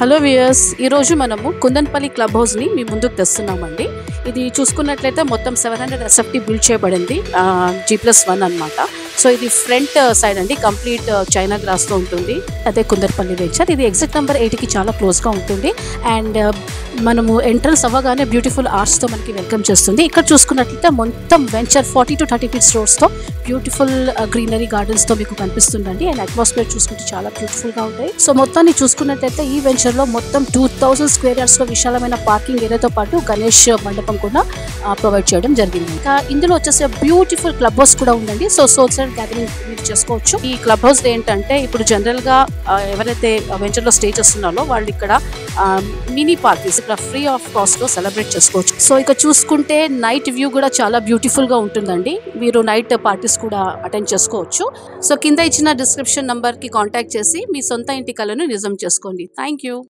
Hello viewers, ఈరోజు మనము Kundanpally club హౌస్ని మీ ముందుకు తెస్తున్నామండి. ఇది చూసుకున్నట్లయితే మొత్తం 700 SFT బిల్డ్ చేయబడింది, G+1 అనమాట. సో ఇది ఫ్రంట్ సైడ్ అండి, కంప్లీట్ చైనా గ్రాస్తో ఉంటుంది. అదే కుందన్పల్లి వెంచర్. ఇది ఎగ్జిట్ నెంబర్ 8కి చాలా క్లోజ్గా ఉంటుంది. అండ్ మనము ఎంట్రన్స్ అవ్వగానే బ్యూటిఫుల్ ఆర్ట్స్తో మనకి వెల్కమ్ చేస్తుంది. ఇక్కడ చూసుకున్నట్లయితే మొత్తం వెంచర్ 40 to 30 feet రోడ్స్తో బ్యూటిఫుల్ గ్రీనరీ గార్డెన్స్తో మీకు కనిపిస్తుందండి. అండ్ అట్మాస్ఫియర్ చూసుకుంటే చాలా బ్యూటిఫుల్గా ఉంటాయి. సో మొత్తాన్ని చూసుకున్నట్లయితే ఈ వెంచర్లో మొత్తం 2000 square yardsలో విశాలమైన పార్కింగ్ ఏరియాతో పాటు గణేష్ మండపం కూడా ప్రొవైడ్ చేయడం జరిగింది. ఇంకా ఇందులో వచ్చేసి బ్యూటిఫుల్ క్లబ్ హౌస్ కూడా ఉందండి. సో సోషల్ గ్యాదరింగ్ మీరు చేసుకోవచ్చు. ఈ క్లబ్ హౌస్ ఏంటంటే ఇప్పుడు జనరల్గా ఎవరైతే వెంచర్లో స్టే చేస్తున్నారో వాళ్ళు ఇక్కడ మినీ పార్టీస్ ఇక్కడ ఫ్రీ ఆఫ్ కాస్ట్లో సెలబ్రేట్ చేసుకోవచ్చు. సో ఇక చూసుకుంటే నైట్ వ్యూ కూడా చాలా బ్యూటిఫుల్గా ఉంటుందండి. మీరు నైట్ పార్టీస్ కూడా అటెండ్ చేసుకోవచ్చు. సో కింద ఇచ్చిన డిస్క్రిప్షన్ నంబర్కి కాంటాక్ట్ చేసి మీ సొంత ఇంటి కలను నిజం చేసుకోండి. Thank you.